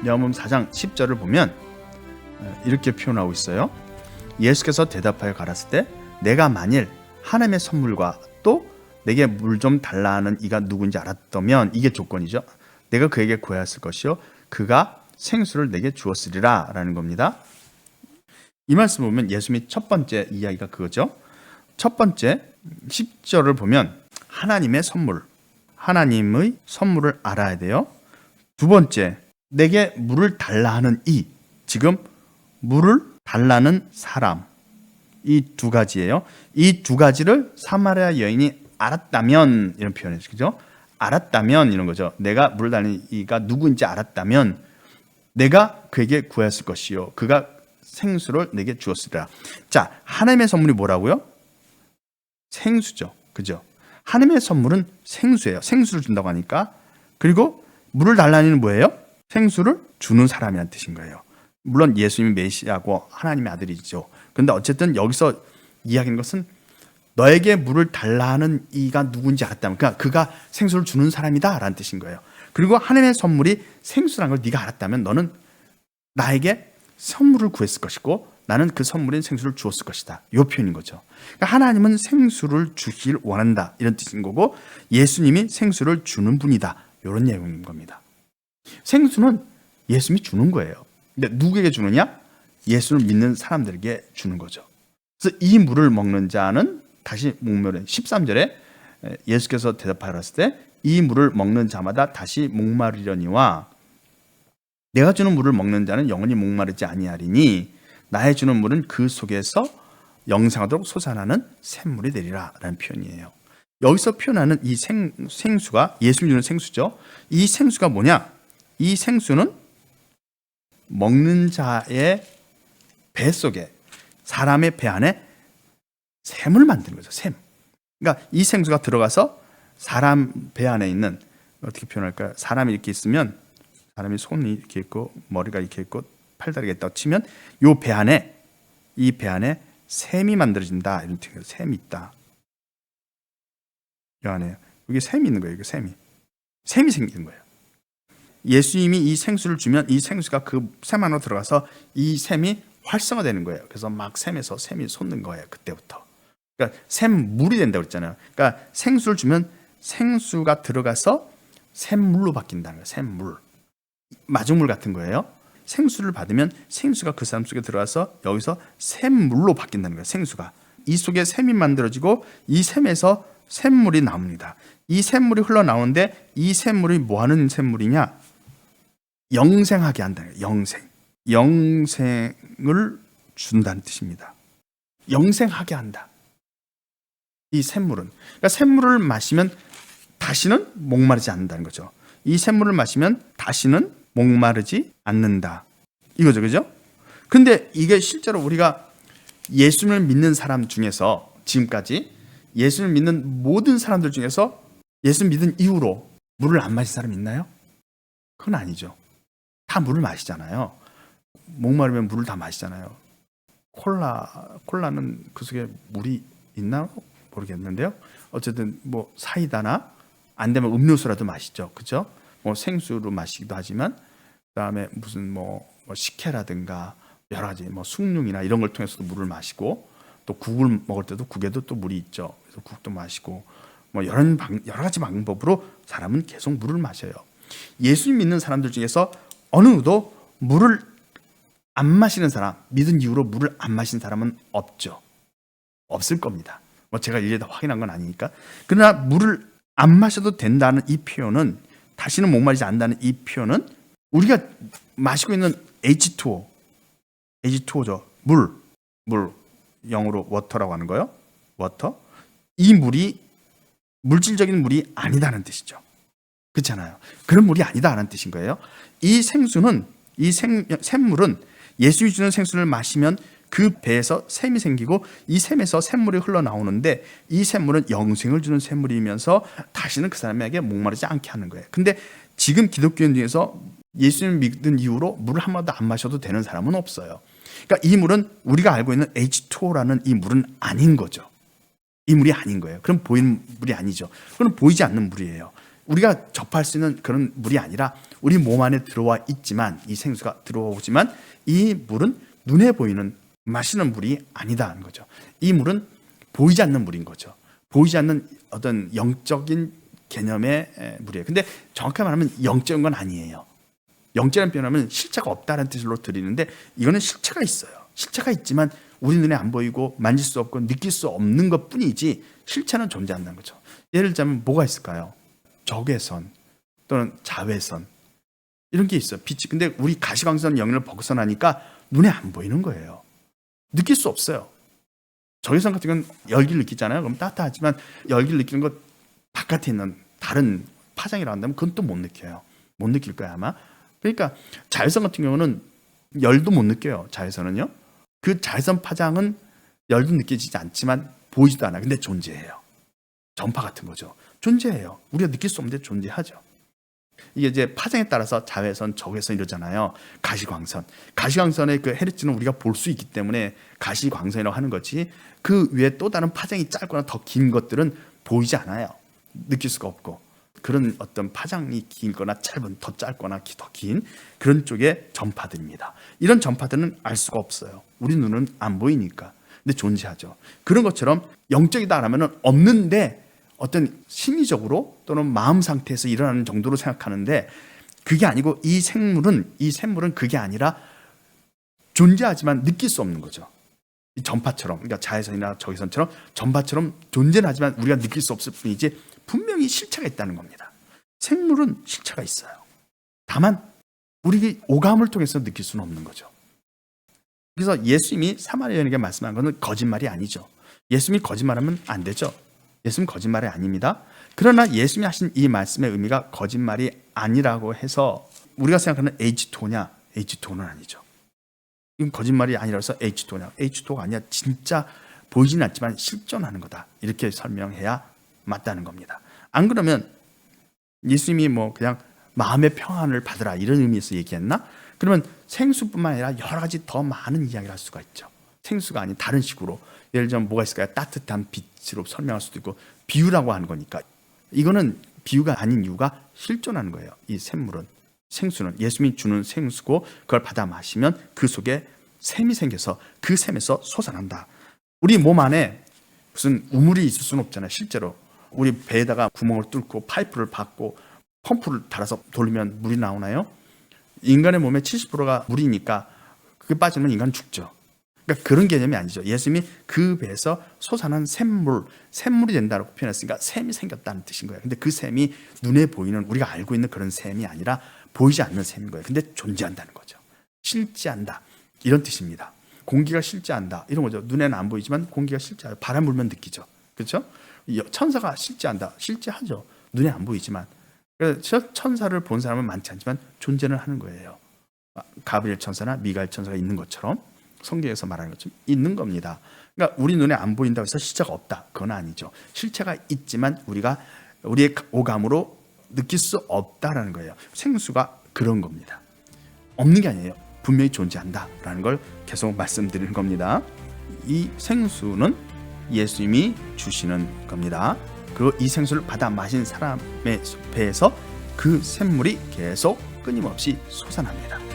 요한복음 4장 10절을 보면 이렇게 표현하고 있어요. 예수께서 대답하여 가라사대 때 내가 만일 하나님의 선물과 또 내게 물 좀 달라 하는 이가 누군지 알았다면, 이게 조건이죠. 내가 그에게 구하였을 것이요 그가 생수를 내게 주었으리라 라는 겁니다. 이 말씀 보면 예수님의 첫 번째 이야기가 그거죠. 첫 번째 10절을 보면 하나님의 선물, 하나님의 선물을 알아야 돼요. 두 번째, 내게 물을 달라 하는 이, 지금 물을 달라는 사람, 이 두 가지예요. 이 두 가지를 사마리아 여인이 알았다면, 이런 표현이죠. 그죠? 알았다면 이런 거죠. 내가 물을 달라는 이가 누구인지 알았다면 내가 그에게 구하였을 것이요 그가 생수를 내게 주었으리라. 자, 하나님의 선물이 뭐라고요? 생수죠. 그죠? 하나님의 선물은 생수예요. 생수를 준다고 하니까. 그리고 물을 달라는 뭐예요? 생수를 주는 사람이라는 뜻인 거예요. 물론 예수님이 메시아고 하나님의 아들이죠. 그런데 어쨌든 여기서 이야기하는 것은 너에게 물을 달라 하는 이가 누군지 알았다면, 그러니까 그가 생수를 주는 사람이다 라는 뜻인 거예요. 그리고 하나님의 선물이 생수라는 걸 네가 알았다면 너는 나에게 선물을 구했을 것이고 나는 그 선물인 생수를 주었을 것이다. 이 표현인 거죠. 그러니까 하나님은 생수를 주길 원한다 이런 뜻인 거고, 예수님이 생수를 주는 분이다 이런 내용인 겁니다. 생수는 예수님이 주는 거예요. 근데 누구에게 주느냐? 예수를 믿는 사람들에게 주는 거죠. 그래서 이 물을 먹는 자는 다시 목마르, 13절에 예수께서 대답하였을 때 이 물을 먹는 자마다 다시 목마르려니와 내가 주는 물을 먹는 자는 영원히 목마르지 아니하리니 나의 주는 물은 그 속에서 영생하도록 솟아나는 샘물이 되리라 라는 표현이에요. 여기서 표현하는 이 생수가 예수님이 주는 생수죠. 이 생수가 뭐냐? 이 생수는 먹는 자의 배 속에, 사람의 배 안에 샘을 만드는 거죠. 샘. 그러니까 이 생수가 들어가서 사람 배 안에 있는, 어떻게 표현할까요? 사람이 이렇게 있으면, 사람이 손이 이렇게 있고 머리가 이렇게 있고 팔다리가 있다고 치면 이 배 안에, 이 배 안에 샘이 만들어진다 이런 뜻이에요. 샘이 있다. 이 안에 여기 샘이 있는 거예요. 이게 샘이 생기는 거예요. 예수님이 이 생수를 주면 이 생수가 그 샘 안으로 들어가서 이 샘이 활성화되는 거예요. 그래서 막 샘에서 샘이 솟는 거예요. 그때부터. 그러니까 샘물이 된다고 그랬잖아요. 그러니까 생수를 주면 생수가 들어가서 샘물로 바뀐다는 거예요. 샘물. 마중물 같은 거예요. 생수를 받으면 생수가 그 사람 속에 들어가서 여기서 샘물로 바뀐다는 거예요. 생수가. 이 속에 샘이 만들어지고 이 샘에서 샘물이 나옵니다. 이 샘물이 흘러나오는데 이 샘물이 뭐 하는 샘물이냐? 영생하게 한다는 거예요. 영생. 영생을 준다는 뜻입니다. 영생하게 한다. 이 샘물은. 그러니까 샘물을 마시면 다시는 목마르지 않는다는 거죠. 이 샘물을 마시면 다시는 목마르지 않는다. 이거죠. 그죠? 근데 이게 실제로 우리가 예수님을 믿는 사람 중에서, 지금까지 예수님을 믿는 모든 사람들 중에서 예수 믿은 이후로 물을 안 마신 사람 있나요? 그건 아니죠. 다 물을 마시잖아요. 목마르면 물을 다 마시잖아요. 콜라는 그 속에 물이 있나 모르겠는데요. 어쨌든 뭐 사이다나 안 되면 음료수라도 마시죠. 그죠? 뭐 생수로 마시기도 하지만, 그다음에 무슨 뭐 식혜라든가 여러 가지 뭐 숭늉이나 이런 걸 통해서도 물을 마시고, 또 국을 먹을 때도 국에도 또 물이 있죠. 그래서 국도 마시고, 뭐 여러 가지 방법으로 사람은 계속 물을 마셔요. 예수님 믿는 사람들 중에서 어느 누구도 물을 안 마시는 사람, 믿은 이후로 물을 안 마신 사람은 없죠. 없을 겁니다. 뭐 제가 일일이 다 확인한 건 아니니까. 그러나 물을 안 마셔도 된다는 이 표현은, 다시는 목마르지 않는다는 이 표현은 우리가 마시고 있는 H2O죠. 물, 영어로 워터라고 하는 거예요. 워터. 이 물이 물질적인 물이 아니다는 뜻이죠. 그렇잖아요. 그런 물이 아니다라는 뜻인 거예요. 이 생수는, 이 샘물은 예수님이 주는 생수를 마시면 그 배에서 샘이 생기고 이 샘에서 샘물이 흘러나오는데, 이 샘물은 영생을 주는 샘물이면서 다시는 그 사람에게 목마르지 않게 하는 거예요. 근데 지금 기독교인 중에서 예수님을 믿은 이후로 물을 한 번도 안 마셔도 되는 사람은 없어요. 그러니까 이 물은 우리가 알고 있는 H2O라는 이 물은 아닌 거죠. 이 물이 아닌 거예요. 그럼 보이는 물이 아니죠. 그건 보이지 않는 물이에요. 우리가 접할 수 있는 그런 물이 아니라 우리 몸 안에 들어와 있지만, 이 생수가 들어오지만 이 물은 눈에 보이는 마시는 물이 아니다는 거죠. 이 물은 보이지 않는 물인 거죠. 보이지 않는 어떤 영적인 개념의 물이에요. 근데 정확하게 말하면 영적인 건 아니에요. 영적인 표현하면 실체가 없다는 뜻으로 드리는데, 이거는 실체가 있어요. 실체가 있지만 우리 눈에 안 보이고 만질 수 없고 느낄 수 없는 것 뿐이지 실체는 존재한다는 거죠. 예를 들자면 뭐가 있을까요? 적외선 또는 자외선, 이런 게 있어요. 빛이. 근데 우리 가시광선 영역을 벗어나니까 눈에 안 보이는 거예요. 느낄 수 없어요. 적외선 같은 건 열기를 느끼잖아요. 그럼 따뜻하지만 열기를 느끼는 것 바깥에 있는 다른 파장이라고 한다면 그건 또 못 느껴요. 못 느낄 거야 아마. 그러니까 자외선 같은 경우는 열도 못 느껴요. 자외선은요. 그 자외선 파장은 열도 느껴지지 않지만 보이지도 않아요. 근데 존재해요. 전파 같은 거죠. 존재해요. 우리가 느낄 수 없는데 존재하죠. 이게 이제 파장에 따라서 자외선, 적외선 이러잖아요. 가시광선. 가시광선의 그 헤르츠는 우리가 볼 수 있기 때문에 가시광선이라고 하는 거지, 그 외에 또 다른 파장이 짧거나 더 긴 것들은 보이지 않아요. 느낄 수가 없고. 그런 어떤 파장이 길거나 짧은, 더 짧거나 더 긴 그런 쪽의 전파들입니다. 이런 전파들은 알 수가 없어요. 우리 눈은 안 보이니까. 근데 존재하죠. 그런 것처럼 영적이다 하면 없는데 어떤 심리적으로 또는 마음 상태에서 일어나는 정도로 생각하는데, 그게 아니고 이 샘물은 그게 아니라 존재하지만 느낄 수 없는 거죠. 이 전파처럼, 그러니까 자외선이나 적외선처럼 전파처럼 존재는 하지만 우리가 느낄 수 없을 뿐이지 분명히 실체가 있다는 겁니다. 생물은 실체가 있어요. 다만 우리 오감을 통해서 느낄 수는 없는 거죠. 그래서 예수님이 사마리아 여인에게 말씀한 것은 거짓말이 아니죠. 예수님이 거짓말하면 안 되죠. 예수님은 거짓말이 아닙니다. 그러나 예수님이 하신 이 말씀의 의미가 거짓말이 아니라고 해서 우리가 생각하는 H2O냐? H2O는 아니죠. 이건 거짓말이 아니라고 해서 H2O냐? H2O가 아니라 진짜 보이지는 않지만 실존하는 거다. 이렇게 설명해야 맞다는 겁니다. 안 그러면 예수님이 뭐 그냥 마음의 평안을 받으라 이런 의미에서 얘기했나? 그러면 생수뿐만 아니라 여러 가지 더 많은 이야기를 할 수가 있죠. 생수가 아닌 다른 식으로, 예를 들면 뭐가 있을까요? 따뜻한 빛으로 설명할 수도 있고, 비유라고 하는 거니까. 이거는 비유가 아닌 이유가 실존하는 거예요. 이 샘물은, 생수는 예수님이 주는 생수고, 그걸 받아 마시면 그 속에 샘이 생겨서 그 샘에서 솟아난다. 우리 몸 안에 무슨 우물이 있을 수는 없잖아요. 실제로 우리 배에다가 구멍을 뚫고 파이프를 박고 펌프를 달아서 돌리면 물이 나오나요? 인간의 몸의 70%가 물이니까 그게 빠지면 인간은 죽죠. 그러니까 그런 개념이 아니죠. 예수님이 그 배에서 솟아난 샘물이 된다고 표현했으니까 샘이 생겼다는 뜻인 거예요. 근데 그 샘이 눈에 보이는, 우리가 알고 있는 그런 샘이 아니라 보이지 않는 샘인 거예요. 근데 존재한다는 거죠. 실제한다, 이런 뜻입니다. 공기가 실제한다, 이런 거죠. 눈에는 안 보이지만 공기가 실제하죠. 바람 불면 느끼죠. 그렇죠? 천사가 실제한다, 실제하죠. 눈에 안 보이지만. 그래서 천사를 본 사람은 많지 않지만 존재는 하는 거예요. 가브리엘 천사나 미가엘 천사가 있는 것처럼, 성경에서 말하는 것처럼 있는 겁니다. 그러니까 우리 눈에 안 보인다고 해서 실체가 없다, 그건 아니죠. 실체가 있지만 우리가 우리의 오감으로 느낄 수 없다라는 거예요. 생수가 그런 겁니다. 없는 게 아니에요. 분명히 존재한다라는 걸 계속 말씀드리는 겁니다. 이 생수는 예수님이 주시는 겁니다. 그리고 이 생수를 받아 마신 사람의 배에서 그 샘물이 계속 끊임없이 솟아납니다.